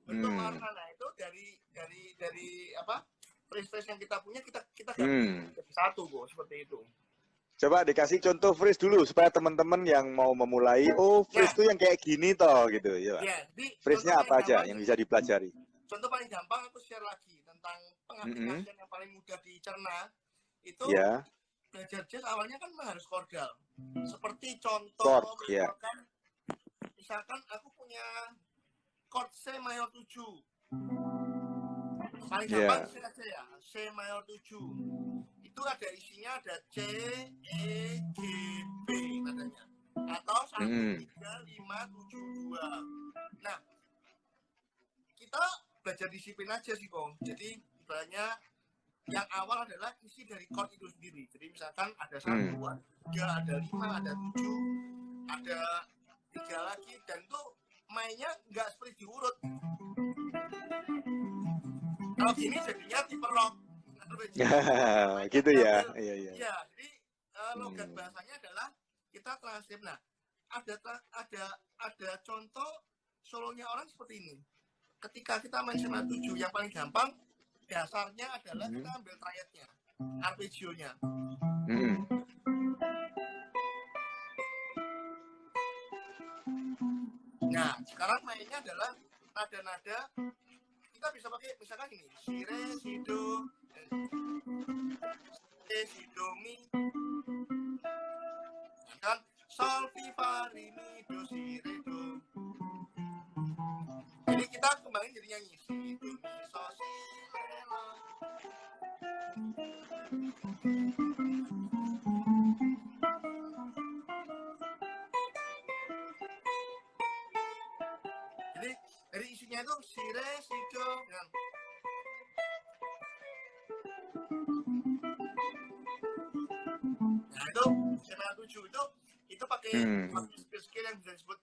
bentuk marhana itu dari apa phrase yang kita punya kita ganti jadi satu kok seperti itu. Coba dikasih contoh phrase dulu supaya teman-teman yang mau memulai phrase itu yang kayak gini toh gitu ya. Phrase-nya apa aja yang bisa dipelajari? Contoh paling gampang aku share lagi tentang pengaplikasian yang paling mudah dicerna itu belajar jazz awalnya kan harus chordal. Seperti contoh misalkan aku punya chord C mayor 7. Paling gampang C aja ya, C mayor 7. Itu ada isinya ada C, E, G, B nadanya. Atau 1, 3, 5, 7, 2. Nah, kita belajar disiplin aja sih Kong. Jadi ibaratnya yang awal adalah isi dari chord itu sendiri. Jadi misalkan ada 1, ada 3, ada 5, ada 7, ada 3 lagi dan itu mainnya nggak seperti diurut. Kalau gini jadinya tipe rock. Gitu ya. Iya. Jadi logat bahasanya adalah kita transkrip. Nah, ada contoh solonya orang seperti ini. Ketika kita main skema 7 yang paling gampang dasarnya adalah kita ambil triadnya, arpeggio-nya. Nah, sekarang mainnya adalah nada-nada kita bisa pakai misalkan ini si re si do si do mi dan sol fi fa ri mi do si re do. Jadi kita kembangin jadi nyanyi si do mi so si re la. Jadi dari isinya itu si re si do dan nah itu skema 7 itu pakai skill yang bisa disebut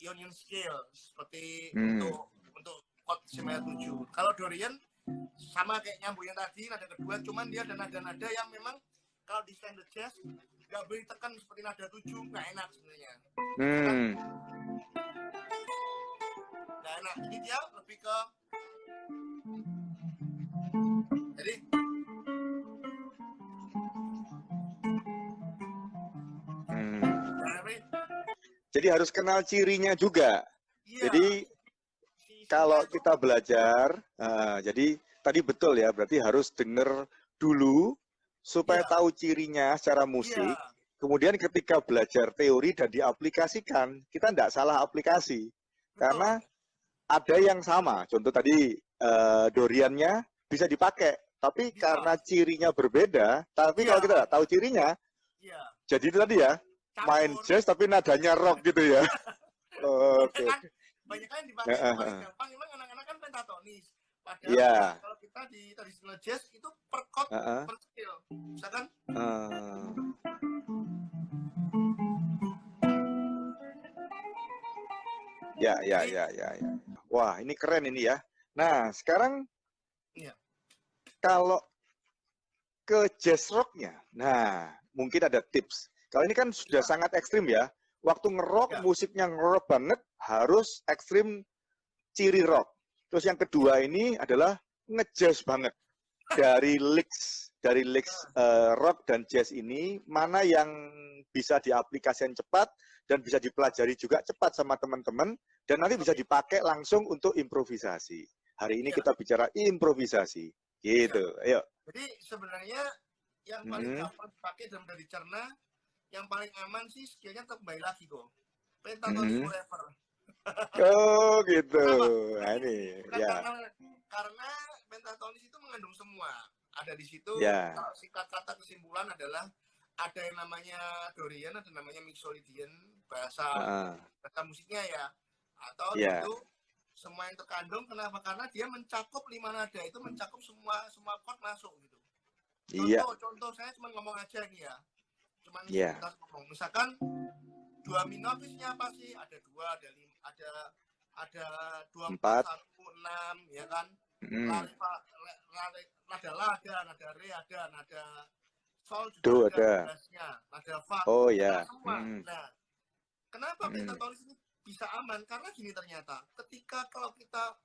union scale seperti untuk chord skema 7. Kalau Dorian sama kayak nyambung yang tadi nada kedua, cuman dia ada nada-nada yang memang kalau di standard jazz nggak boleh tekan seperti nada 7, nggak enak sebenarnya. Nggak enak, jadi dia lebih ke jadi Jadi harus kenal cirinya juga. Iya. Jadi kalau kita belajar, jadi tadi betul ya, berarti harus dengar dulu supaya tahu cirinya secara musik. Kemudian ketika belajar teori dan diaplikasikan, kita tidak salah aplikasi. Karena ada yang sama. Contoh tadi Doriannya bisa dipakai, tapi karena cirinya berbeda, tapi kalau kita tidak tahu cirinya, jadi itu tadi ya, main jazz tapi nadanya rock gitu ya. Oke. Banyak kan dipakai paling gampang, memang anak-anak kan pentatonis. Padahal kalau kita di traditional jazz itu per chord per skill. Misalkan Ya. Wah, ini keren ini ya. Nah, sekarang kalau ke jazz rocknya, nah mungkin ada tips. Kalau ini kan sudah sangat ekstrim ya. Waktu ngerock, musiknya ngerock banget, harus ekstrim ciri rock. Terus yang kedua ini adalah ngejazz banget. Dari licks rock dan jazz ini, mana yang bisa diaplikasikan cepat dan bisa dipelajari juga cepat sama teman-teman, dan nanti bisa dipakai langsung untuk improvisasi. Hari ini kita bicara improvisasi. Gitu, ayo. Jadi sebenarnya yang paling gampang dipakai dalam dari cerna, yang paling aman sih skillnya tetap kembali lagi kok. Pentatonis forever. Oh gitu. Nah, ini ya. Karena pentatonis itu mengandung semua. Ada di situ. Kalau singkat kata kesimpulan adalah ada yang namanya Dorian, ada namanya Mixolydian, bahasa musiknya ya. Atau itu semua yang terkandung. Kenapa? Karena dia mencakup 5 nada, itu mencakup semua chord masuk gitu. Contoh saya cuma ngomong aja nih ya. Cuman ngomong. Misalkan 2 minor isinya apa sih? Ada 2, ada 2, 4, 1, 6, ya kan? Nada la ada, nada re ada, nada sol juga ada, nada fa. Oh ya. Semua. Nah, kenapa pentatonis ini bisa aman? Karena gini ternyata, ketika kalau kita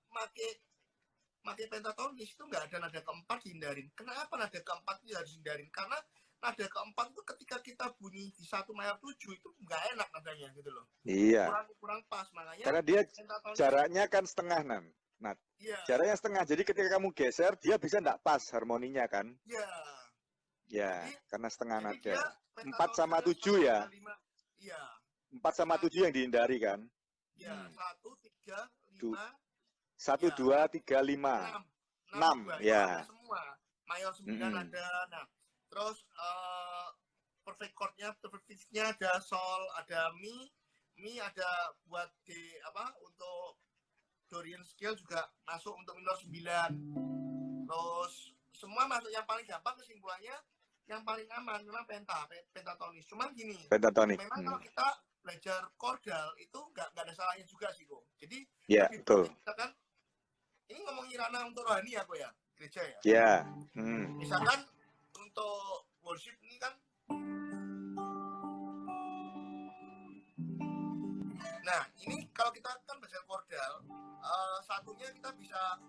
pakai pentatonis itu nggak ada nada keempat dihindarin. Kenapa nada keempat itu harus dihindarin? Karena nada keempat itu ketika kita bunyi di 1 mayor 7 itu nggak enak nadanya gitu loh. Iya. Kurang pas, makanya. Karena dia jaraknya kan setengah jaraknya setengah. Jadi ketika kamu geser dia bisa nggak pas harmoninya kan? Iya. Ya, karena setengah nada. 4 sama 7 ya. Iya. 4 sama 7 yang dihindari kan? Iya. 1, 3, 5. 1, 2, 3, 5. 6 ya. Semua. Mayor 9 ada. Nah, terus perfect chord-nya, perfect pitch-nya ada sol, ada mi ada buat untuk Dorian scale juga masuk untuk minor 9. Terus semua masuk. Yang paling gampang kesimpulannya, yang paling aman memang pentatonis. Cuman gini, memang kalau kita belajar chordal itu nggak ada salahnya juga sih kok. Jadi betul. Misalkan ini ngomong Irana untuk rohani ya kok ya, gereja ya. Iya. Misalkan untuk worship ini kan, nah ini kalau kita kan belajar chordal, satunya kita bisa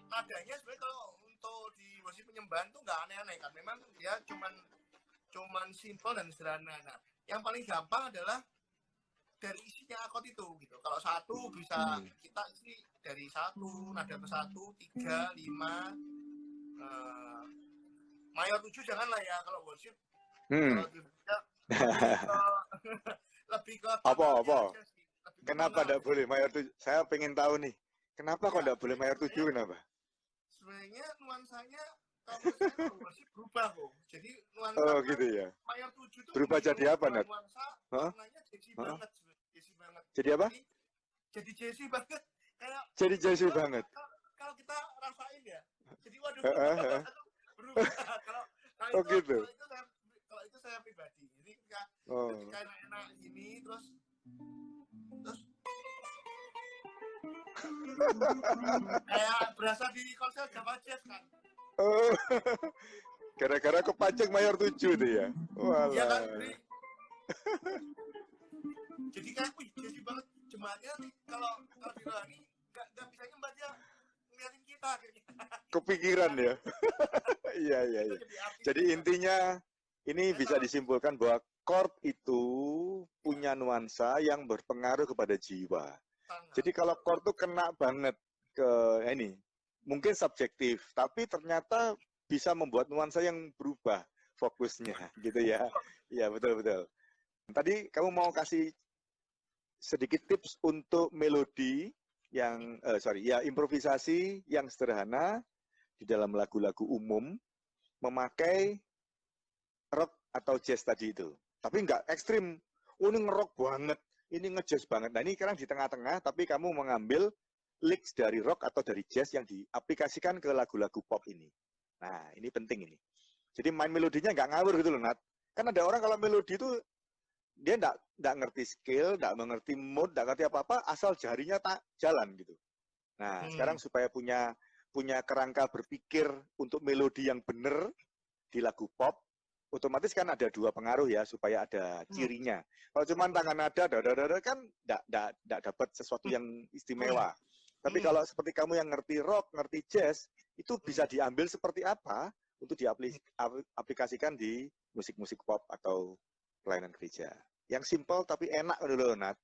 nadanya sebenarnya kalau untuk di worship penyembahan tuh nggak aneh-aneh kan, memang dia cuman simple dan sederhana. Nah, yang paling gampang adalah dari isinya akord itu gitu. Kalau 1 bisa kita isi dari 1 nada ke 1, 3, 5, mayor 7 janganlah ya kalau worship. Kalau lebih ke apa? Kenapa tidak boleh mayor 7? Saya pengen tahu nih. Kenapa kok tidak boleh mayor 7? Kenapa? Sebenarnya nuansanya kalau worship berubah kok. Jadi nuansa gitu ya. mayor 7 itu berubah jadi apa, Nat? Nuansa warnanya jazzy banget. Jadi apa? Jadi jazzy banget. Kayak jadi jazzy banget. Kalau kita rasain ya. Jadi waduh. Berubah. Kalau gitu. Kalau itu saya pribadi. Jadi ketika enak-enak gini terus kayak berasa di konser Java Jazz kan. Gara-gara kepancing mayor 7 itu ya. Walah. Iya kan, jadi kayak jazzy banget. Jemaatnya kalau di rohani nggak bisa nyembah, dia ngeliatin kita akhirnya. Kepikiran ya. Iya. Jadi intinya ini bisa disimpulkan bahwa chord itu punya nuansa yang berpengaruh kepada jiwa. Jadi kalau chord itu kena banget ke ini, mungkin subjektif, tapi ternyata bisa membuat nuansa yang berubah fokusnya, gitu ya. Iya, betul-betul. Tadi kamu mau kasih sedikit tips untuk melodi yang, improvisasi yang sederhana di dalam lagu-lagu umum, memakai rock atau jazz tadi itu. Tapi nggak ekstrim, ini ngerock banget, ini ngejazz banget. Nah ini sekarang di tengah-tengah, tapi kamu mengambil licks dari rock atau dari jazz yang diaplikasikan ke lagu-lagu pop ini. Nah ini penting ini. Jadi main melodinya nggak ngawur gitu loh, Nat. Kan ada orang kalau melodi itu, dia nggak ngerti skill, nggak mengerti mood, nggak ngerti apa-apa, asal jarinya tak jalan gitu. Nah sekarang supaya punya kerangka berpikir untuk melodi yang benar di lagu pop, otomatis kan ada dua pengaruh ya supaya ada cirinya. Kalau cuma tangan nada kan enggak dapat sesuatu yang istimewa. Tapi kalau seperti kamu yang ngerti rock, ngerti jazz, itu bisa diambil seperti apa untuk diaplikasikan di musik-musik pop atau pelayanan gereja. Yang simple tapi enak dulu, Nat.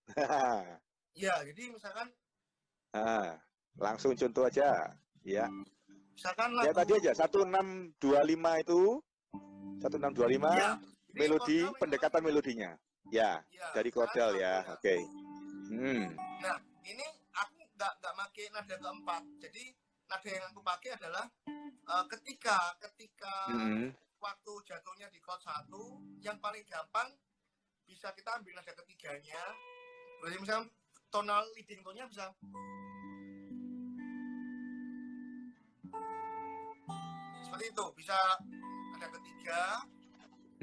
Ya, jadi misalkan langsung contoh aja, ya. Misalkan ya tadi aja 1625 itu 1625 ya, melodi, pendekatan melodinya. Ya, dari chordal ya. Oke. Nah, ini aku nggak pakai nada keempat. Jadi nada yang aku pakai adalah ketika waktu jatuhnya di chord 1, yang paling gampang bisa kita ambil nada ketiganya. Berarti misalnya tonal leading tone-nya bisa seperti itu, bisa nada ketiga.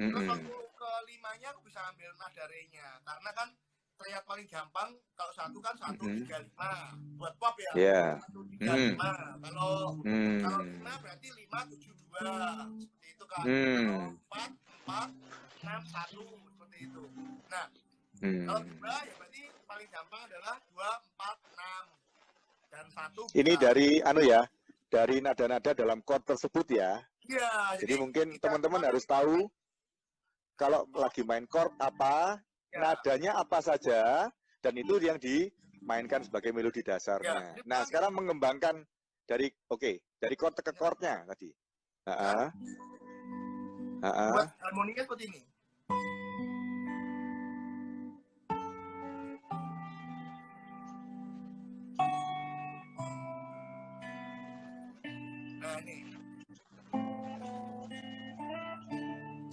Terus waktu kelimanya aku bisa ambil nada re-nya, karena kan terlihat paling gampang kalau 1 kan 135 buat pop ya. Yeah. 135. Kalau 5 berarti 572 seperti itu kan. Kalau 4 6 1 seperti itu. Nah, kalau 2 ya berarti paling gampang adalah 2 4 6 dan 1. Ini dari dari nada-nada dalam chord tersebut ya. Iya, jadi mungkin teman-teman harus tahu kalau lagi main chord apa, nadanya apa saja, dan itu yang dimainkan sebagai melodi dasarnya. Nah, sekarang mengembangkan dari dari chord ke chordnya tadi. Buat harmoninya seperti ini. Nah, ini.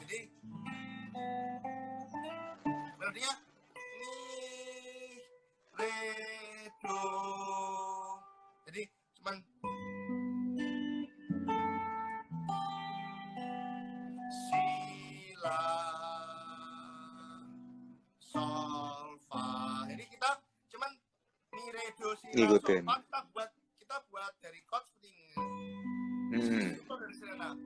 Jadi melodinya mi, re, do. Jadi cuman si, la, sol, fa. Jadi kita cuman mi, re, do, si, la, sol, fa. Kita buat dari chord seperti ini. Itu dari sana.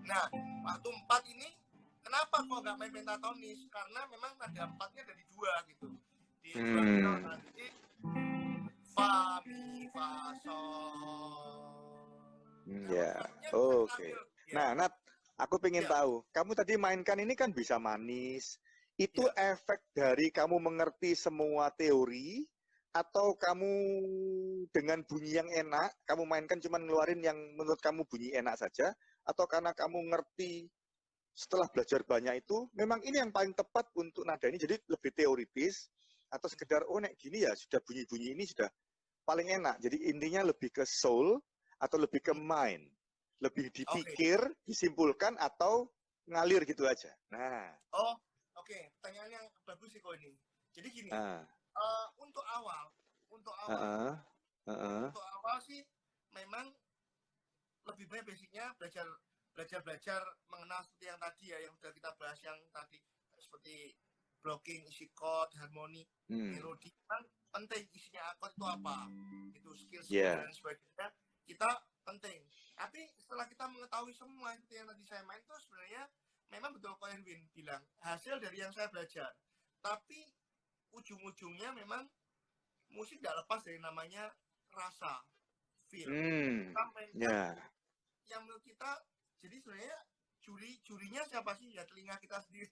Nah, waktu 4 ini kenapa kok nggak main pentatonis? Karena memang nada 4-nya ada di 2 gitu. Di 2 kita jadi fa, mi, fa, sol. Ya, oke. Nah, Nat, aku pengen tahu, kamu tadi mainkan ini kan bisa manis. Itu efek dari kamu mengerti semua teori, atau kamu dengan bunyi yang enak, kamu mainkan cuma ngeluarin yang menurut kamu bunyi enak saja, atau karena kamu ngerti setelah belajar banyak itu, memang ini yang paling tepat untuk nada ini, jadi lebih teoritis, atau sekedar, nek gini ya, sudah bunyi-bunyi ini sudah paling enak. Jadi intinya lebih ke soul, atau lebih ke mind. Lebih dipikir, disimpulkan, atau ngalir gitu aja. Nah. Pertanyaan yang bagus sih kok ini. Jadi gini, untuk awal sih memang lebih baik basicnya belajar mengenal seperti yang tadi ya, yang sudah kita bahas yang tadi, seperti blocking, isi chord, harmoni, melodi. Kan penting isinya chord itu apa, itu skill dan sebagainya, kita penting. Tapi setelah kita mengetahui semua itu yang tadi saya main, itu sebenarnya memang betul kok Edwin bilang, hasil dari yang saya belajar. Tapi ujung-ujungnya memang musik tidak lepas dari namanya rasa, feel. Hmm. Kita mainkan Ya. yang menurut kita, jadi sebenarnya jurinya siapa sih? Ya telinga kita sendiri.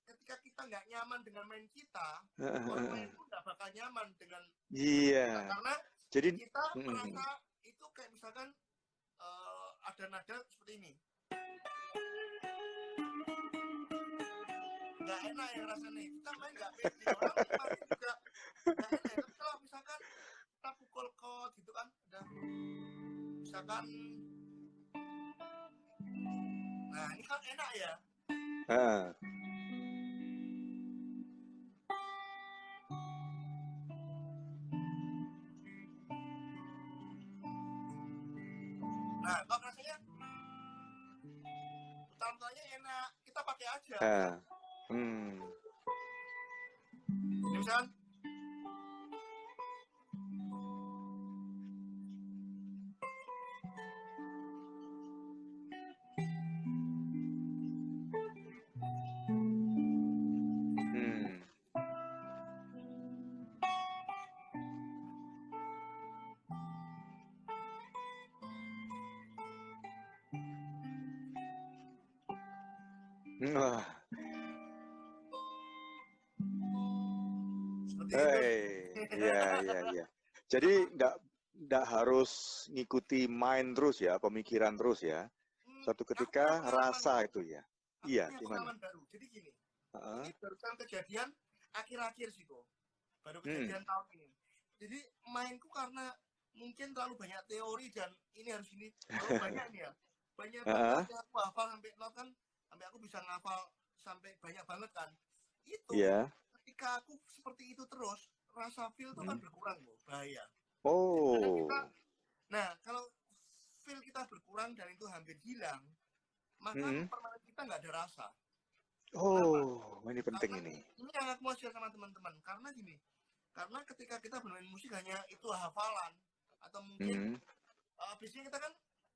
Ketika kita nggak nyaman dengan main kita, orang lain pun nggak bakal nyaman dengan kita. Karena jadi kita merasa itu kayak misalkan ada nada seperti ini. Nggak enak ya rasanya. Kita main nggak pede. Orang main juga nggak enak. Tapi kalau misalkan kita pukul chord gitu kan, ada misalkan, nah ini kan enak ya. Nah, kalau rasanya utamanya enak, kita pakai aja. Ini misalkan Iya. Jadi nggak harus ngikuti main terus ya, pemikiran terus ya. Suatu ketika rasa itu ya. Iya, gimana? Baru. Jadi gini, ini barusan kejadian akhir-akhir sih kok. Baru kejadian tahun ini. Jadi mainku karena mungkin terlalu banyak teori dan ini harus ini terlalu banyak ini ya. Banyak banget yang aku hafal sampai not kan, sampai aku bisa ngafal sampai banyak banget kan. Itu ketika aku seperti itu terus, rasa feel itu kan berkurang loh, bahaya. Nah, kalau feel kita berkurang dan itu hampir hilang, maka permainan kita nggak ada rasa. Ini penting. Karena ini yang aku mau share sama teman-teman. Karena gini, karena ketika kita bermain musik hanya itu hafalan atau mungkin biasanya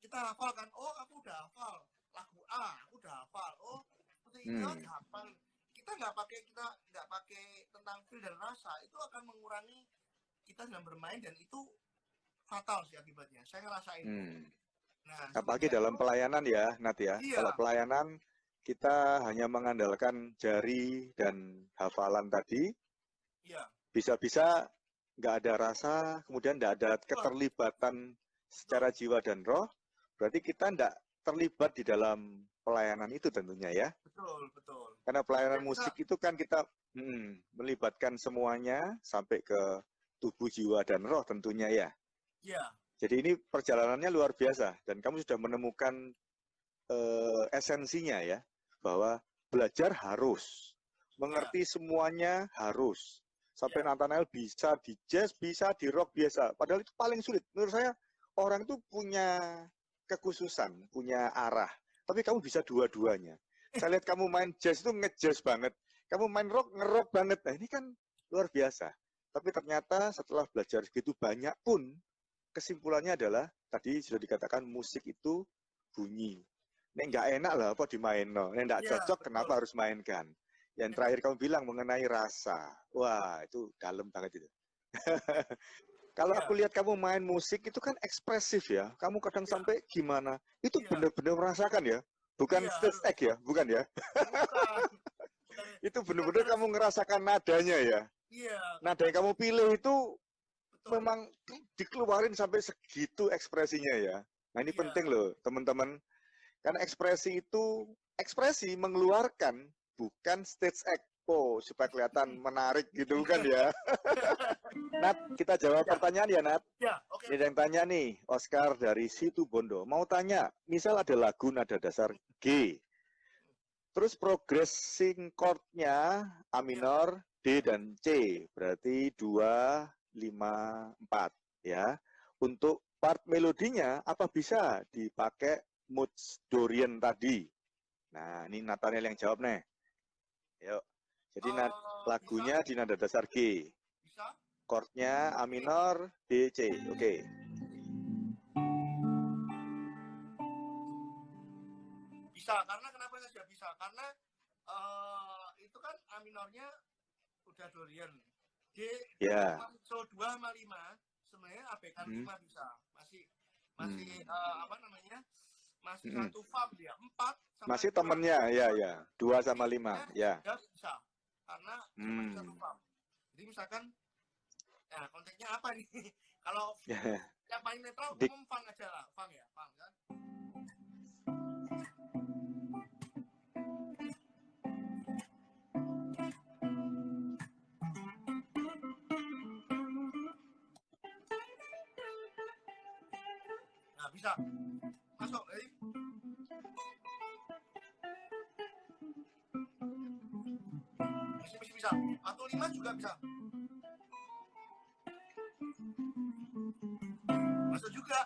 kita hafal kan, oh aku udah hafal lagu A, aku udah hafal, oh seperti itu udah hafal. Kita nggak pakai tentang feel dan rasa, itu akan mengurangi kita dalam bermain dan itu fatal sih akibatnya. Saya ngerasain. Nah, apalagi dalam pelayanan ya, Nat ya. Kalau pelayanan kita hanya mengandalkan jari dan hafalan tadi, bisa-bisa nggak ada rasa, kemudian nggak ada keterlibatan secara jiwa dan roh, berarti kita nggak terlibat di dalam pelayanan itu tentunya ya. Betul. Karena pelayanan musik itu kan kita melibatkan semuanya sampai ke tubuh, jiwa, dan roh tentunya ya. Jadi ini perjalanannya luar biasa dan kamu sudah menemukan esensinya ya, bahwa belajar harus, mengerti semuanya harus. Sampai Nathanael bisa di jazz, bisa di rock biasa. Padahal itu paling sulit. Menurut saya orang itu punya kekhususan, punya arah. Tapi kamu bisa dua-duanya. Saya lihat kamu main jazz itu nge-jazz banget. Kamu main rock, nge-rock banget. Nah ini kan luar biasa. Tapi ternyata setelah belajar segitu banyak pun, kesimpulannya adalah, tadi sudah dikatakan musik itu bunyi. Nek nggak enak lah apa dimain, no. Nek nggak cocok, kenapa harus mainkan? Yang terakhir kamu bilang mengenai rasa. Wah, itu dalam banget itu. Kalau aku lihat kamu main musik itu kan ekspresif ya. Kamu kadang sampai gimana? Itu benar-benar merasakan ya. Bukan stage act ya, bukan ya? Itu benar-benar kamu ngerasakan nadanya ya. Nada yang kamu pilih itu memang dikeluarin sampai segitu ekspresinya ya. Nah ini penting loh teman-teman. Karena ekspresi itu, ekspresi mengeluarkan, bukan stage act. Supaya kelihatan menarik gitu kan ya. Nat, kita jawab pertanyaan ya Nat. Ini ada yang tanya nih, Oscar dari Situ Bondo. Mau tanya, misal ada lagu nada dasar G. Terus progressing chord-nya A minor, D, dan C. Berarti 2, 5, 4. Ya. Untuk part melodinya, apa bisa dipakai Moods Dorian tadi? Nah, ini Nathanael yang jawab nih. Yuk. Jadi lagunya di nada dasar G. Chordnya A minor, D, C. Oke. Bisa, karena kenapa saya bisa? Karena itu kan A minornya udah Dorian. di Ya. so 2 sama 5 sebenarnya abaikan 5 bisa. Masih apa namanya? Masih satu farm dia, 4 sama Masih 2. temennya, ya. 2 sama 5, ya. Ya bisa. Karena masih satu farm. Jadi misalkan, nah konteksnya apa nih? Kalau yang paling netral umum fang aja lah, fang ya, fang kan. Nah bisa masuk, masih bisa. Atau 5 juga bisa. Masuk juga.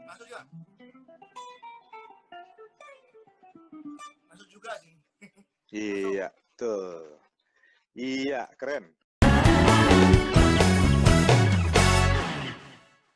Masuk juga. Masuk juga sih. Iya, tuh. Iya, keren.